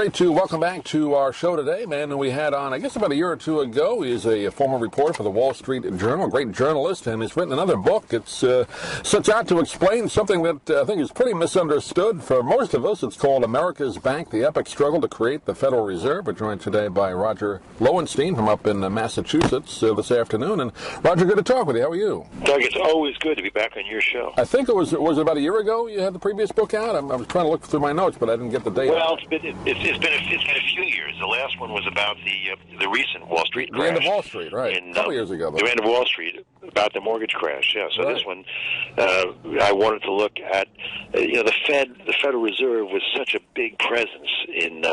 great to welcome back to our show today, man. We had on, I guess, about a year or two ago. He's a former reporter for the Wall Street Journal, a great journalist, and he's written another book. It sets out to explain something that I think is pretty misunderstood for most of us. It's called America's Bank, the Epic Struggle to Create the Federal Reserve. We're joined today by Roger Lowenstein from up in Massachusetts this afternoon. And Roger, good to talk with you. How are you? Doug, it's always good to be back on your show. I think was it about a year ago you had the previous book out? I was trying to look through my notes, but I didn't get the date. Well, it's been a few years. The last one was about the recent Wall Street crash. The end of Wall Street, right? A couple years ago. The end of Wall Street, about the mortgage crash. Yeah. So This one, I wanted to look at. The Federal Reserve was such a big presence in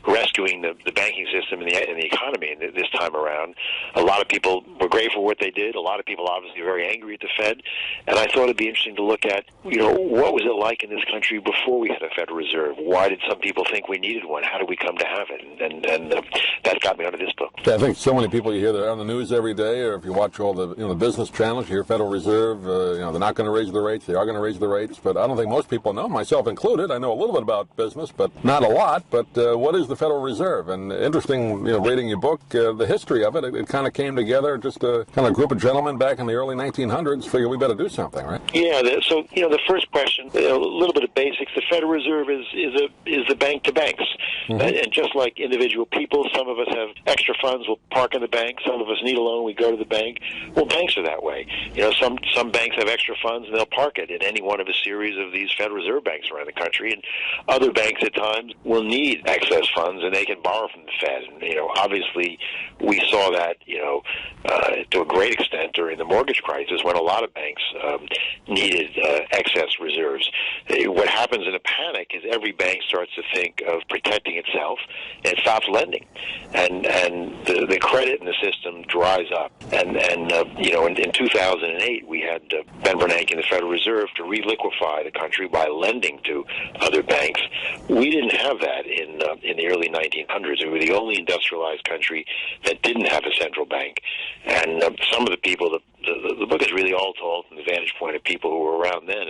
rescuing the banking system and the economy this time around. A lot of people were grateful for what they did. A lot of people obviously very angry at the Fed. And I thought it'd be interesting to look at, what was it like in this country before we had a Federal Reserve? Why did some people think we needed one? How did we come to have it? And that got me onto this book. Yeah, I think so many people you hear that on the news every day, or if you watch all the business channels, you hear Federal Reserve, they're not going to raise the rates, they are going to raise the rates, but I don't think most people know, myself included. I know a little bit about business, but not a lot. But what is the Federal Reserve? And interesting, reading your book, the history of it, it kind of came together, just a kind of group of gentlemen back in the early 1900s, figured we better do something, right? Yeah, so, the first question, a little bit of basics, the Federal Reserve is the bank to banks. Mm-hmm. And just like individual people, some of us have extra funds, we'll park in the bank. Some of us need a loan, we go to the bank. Well, banks are that way. Some banks have extra funds, and they'll park it in any one of a series of these Federal Reserve banks around the country. And other banks at times will need excess funds, and they can borrow from the Fed. And, obviously, we saw that, to a great extent during the mortgage crisis when a lot of banks needed excess reserves. What happens in a panic is every bank starts to think of protecting itself and stops lending, and the credit in the system dries up. And in 2008 we had Ben Bernanke in the Federal Reserve to reliquefy the country by lending to other banks. We didn't have that in the early 1900s. We were the only industrialized country that didn't have a central bank. And some of the people, the book is really all told from the vantage point of people who were around then.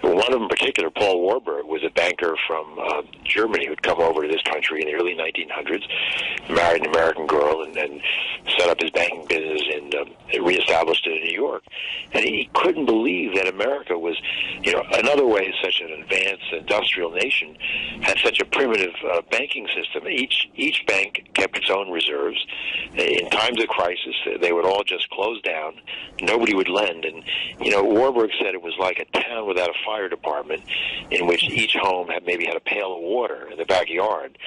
And one of them in particular, Paul Warburg, was a banker from Germany who'd come over to this country in the early 1900s, married an American girl, and set up his banking business and reestablished it in New York. And he couldn't believe that America was, another way such an advanced industrial nation had such a primitive banking system. Each bank kept its own reserves. In times of crisis, they would all just close down. Nobody would lend. And, Warburg said it was like a town without a fire department in which each home had a pail of water in the backyard.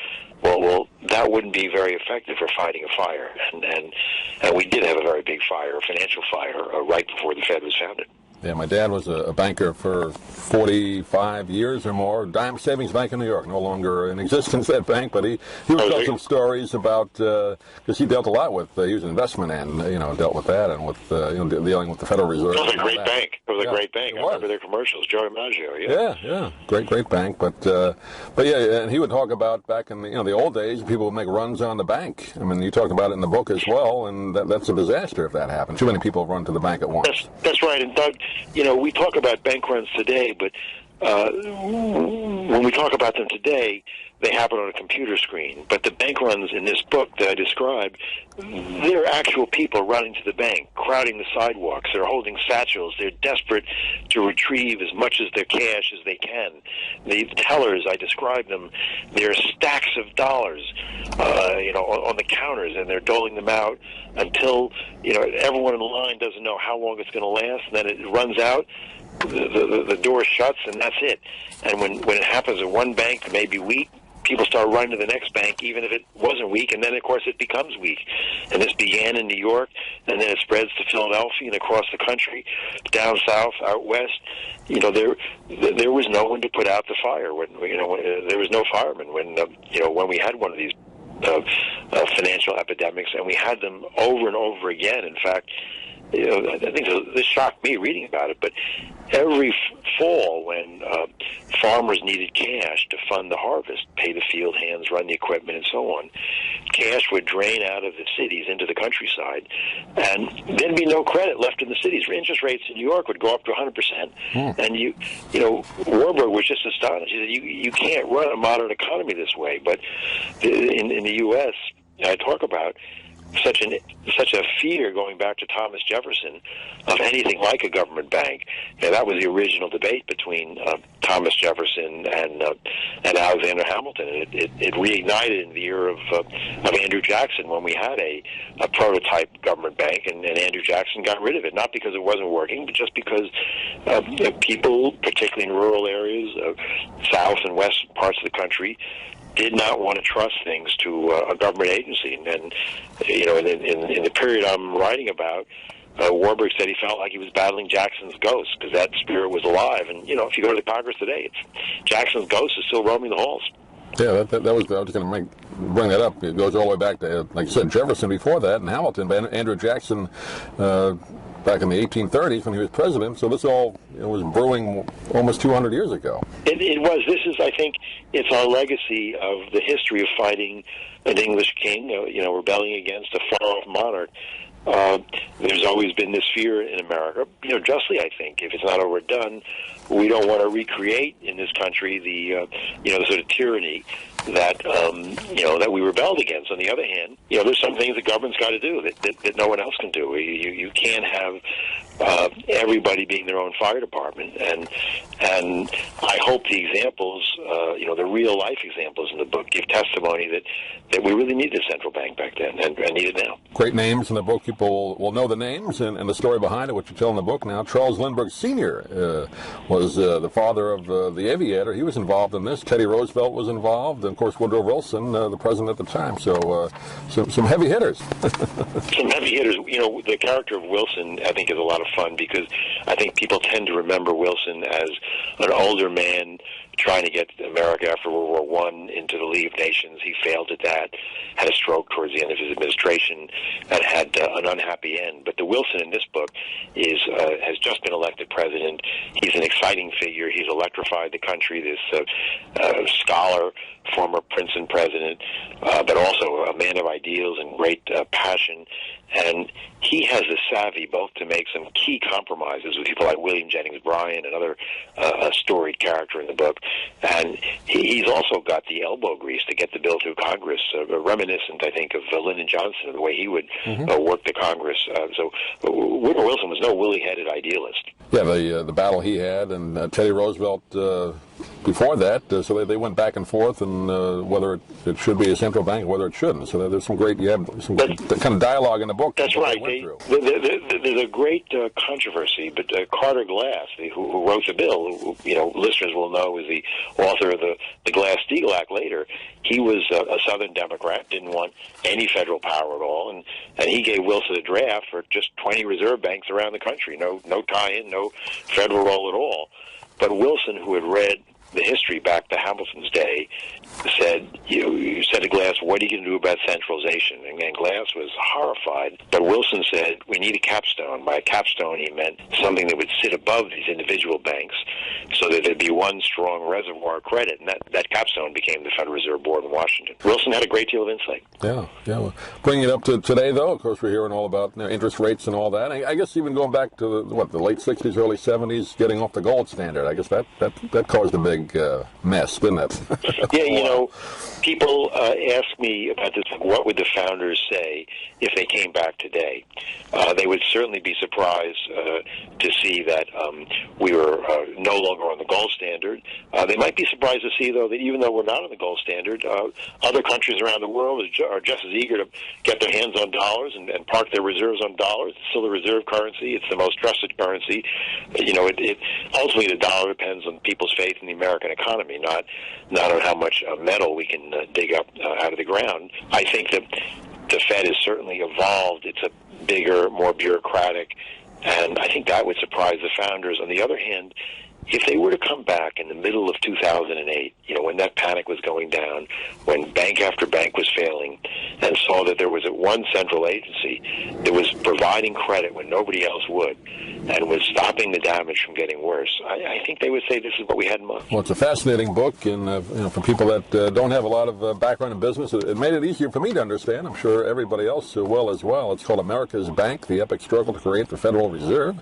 Well, that wouldn't be very effective for fighting a fire. And we did have a very big fire, a financial fire, right before the Fed was founded. Yeah, my dad was a banker for 45 years or more. Dime Savings Bank in New York, no longer in existence, that bank, but he would tell some stories about, because he dealt a lot with, he was an investment and, dealt with that and with, dealing with the Federal Reserve. It was a great bank. It was a great bank. I remember their commercials, Joey Maggio, Yeah. Great bank. But yeah, and he would talk about back in the old days, people would make runs on the bank. I mean, you talk about it in the book as well, and that's a disaster if that happens. Too many people run to the bank at once. That's right. And Doug, we talk about bank runs today, but when we talk about them today, they happen on a computer screen. But the bank runs in this book that I described, they're actual people running to the bank, crowding the sidewalks. They're holding satchels. They're desperate to retrieve as much of their cash as they can. The tellers, I described them, they're stacks of dollars, on the counters, and they're doling them out until, everyone in the line doesn't know how long it's going to last, and then it runs out. The door shuts, and that's it. And when it happens at one bank, it may be weak, people start running to the next bank, even if it wasn't weak, and then, of course, it becomes weak. And this began in New York, and then it spreads to Philadelphia and across the country, down south, out west. There was no one to put out the fire. There was no fireman when we had one of these financial epidemics, and we had them over and over again. In fact, I think this shocked me reading about it, but every fall when farmers needed cash to fund the harvest, pay the field hands, run the equipment, and so on, cash would drain out of the cities into the countryside, and there'd be no credit left in the cities. Interest rates in New York would go up to 100%, and Warburg was just astonished. He said, "You can't run a modern economy this way." But in the U.S., I talk about such a fear going back to Thomas Jefferson of anything like a government bank. That was the original debate between Thomas Jefferson and Alexander Hamilton. It reignited in the era of Andrew Jackson when we had a prototype government bank, and Andrew Jackson got rid of it, not because it wasn't working, but just because people, particularly in rural areas, south and west parts of the country, did not want to trust things to a government agency. And in the period I'm writing about, Warburg said he felt like he was battling Jackson's ghost, because that spirit was alive. And, if you go to the Congress today, Jackson's ghost is still roaming the halls. Yeah, that was, I was going to bring that up. It goes all the way back to, like you said, Jefferson before that, and Hamilton, but Andrew Jackson back in the 1830s when he was president. So this all was brewing almost 200 years ago. It was. This is, I think, it's our legacy of the history of fighting an English king, rebelling against a far-off monarch. There's always been this fear in America, justly, I think. If it's not overdone, we don't want to recreate in this country the sort of tyranny that we rebelled against. On the other hand, there's some things the government's got to do that no one else can do. You can't have everybody being their own fire department, and I hope the examples, the real life examples in the book give testimony that we really needed a central bank back then and need it now. Great names in the book. People will know the names and the story behind it, which you tell in the book now. Charles Lindbergh Sr. Was the father of the aviator. He was involved in this. Teddy Roosevelt was involved, and of course Woodrow Wilson, the president at the time. So some heavy hitters. Some heavy hitters. The character of Wilson, I think, is a lot of fun, because I think people tend to remember Wilson as an older man trying to get America after World War I into the League of Nations. He failed at that, had a stroke towards the end of his administration, and had an unhappy end. But the Wilson in this book has just been elected president. He's an exciting figure. He's electrified the country, this scholar, former Princeton president, but also a man of ideals and great passion. And he has the savvy both to make some key compromises with people like William Jennings Bryan, another storied character in the book. And he's also got the elbow grease to get the bill through Congress, reminiscent, I think, of Lyndon Johnson and the way he would work the Congress. So Woodrow Wilson was no woolly-headed idealist. Yeah, the battle he had, and Teddy Roosevelt before that, so they went back and forth, and whether it should be a central bank or whether it shouldn't. So there's some great, great kind of dialogue in the book. That's right. There's a great controversy, but Carter Glass, who wrote the bill, who listeners will know is the author of the Glass-Steagall Act later, he was a Southern Democrat, didn't want any federal power at all, and he gave Wilson a draft for just 20 reserve banks around the country, no tie-in, no federal role at all. But Wilson, who had read the history back to Hamilton's day, said, you said to Glass, what are you going to do about centralization? And Glass was horrified. But Wilson said, we need a capstone. By a capstone, he meant something that would sit above these individual banks so that there'd be one strong reservoir of credit. And that capstone became the Federal Reserve Board in Washington. Wilson had a great deal of insight. Yeah. Well, bringing it up to today, though, of course, we're hearing all about interest rates and all that. I guess even going back to the late 60s, early 70s, getting off the gold standard, I guess that caused a big mess, didn't it? Yeah, people ask me about this, what would the founders say if they came back today? They would certainly be surprised to see that we were no longer on the gold standard. They might be surprised to see, though, that even though we're not on the gold standard, other countries around the world are just as eager to get their hands on dollars and park their reserves on dollars. It's still a reserve currency. It's the most trusted currency. Ultimately, the dollar depends on people's faith in the American economy, not on how much metal we can dig up out of the ground. I think that the Fed has certainly evolved. It's a bigger, more bureaucratic, and I think that would surprise the founders. On the other hand, If they were to come back in the middle of 2008, when that panic was going down, when bank after bank was failing, and saw that there was one central agency that was providing credit when nobody else would, and was stopping the damage from getting worse, I think they would say this is what we had in mind. Well, it's a fascinating book, and for people that don't have a lot of background in business, it made it easier for me to understand. I'm sure everybody else will as well. It's called America's Bank, the Epic Struggle to Create the Federal Reserve.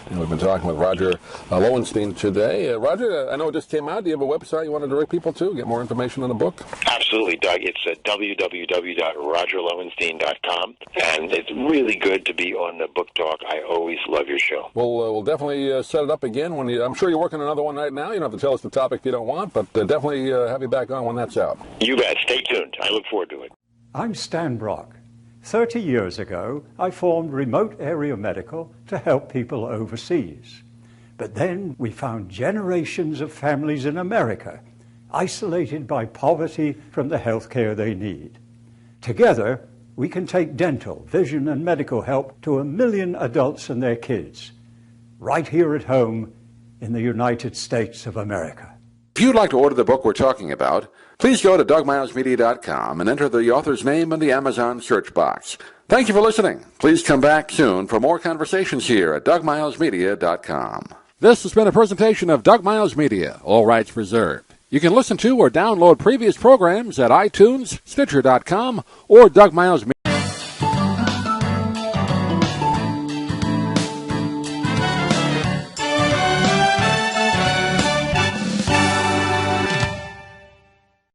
And we've been talking with Roger Lowenstein today. Roger, I know it just came out. Do you have a website you want to direct people to, get more information on the book? Absolutely, Doug. It's at www.rogerlowenstein.com, and it's really good to be on the Book Talk. I always love your show. Well, we'll definitely set it up again. I'm sure you're working on another one right now. You don't have to tell us the topic if you don't want, but definitely have you back on when that's out. You bet. Stay tuned. I look forward to it. I'm Stan Brock. 30 years ago, I formed Remote Area Medical to help people overseas. But then we found generations of families in America isolated by poverty from the health care they need. Together, we can take dental, vision, and medical help to 1 million adults and their kids, right here at home in the United States of America. If you'd like to order the book we're talking about, please go to DougMilesMedia.com and enter the author's name in the Amazon search box. Thank you for listening. Please come back soon for more conversations here at DougMilesMedia.com. This has been a presentation of Doug Miles Media, all rights reserved. You can listen to or download previous programs at iTunes, Stitcher.com, or DougMilesMedia.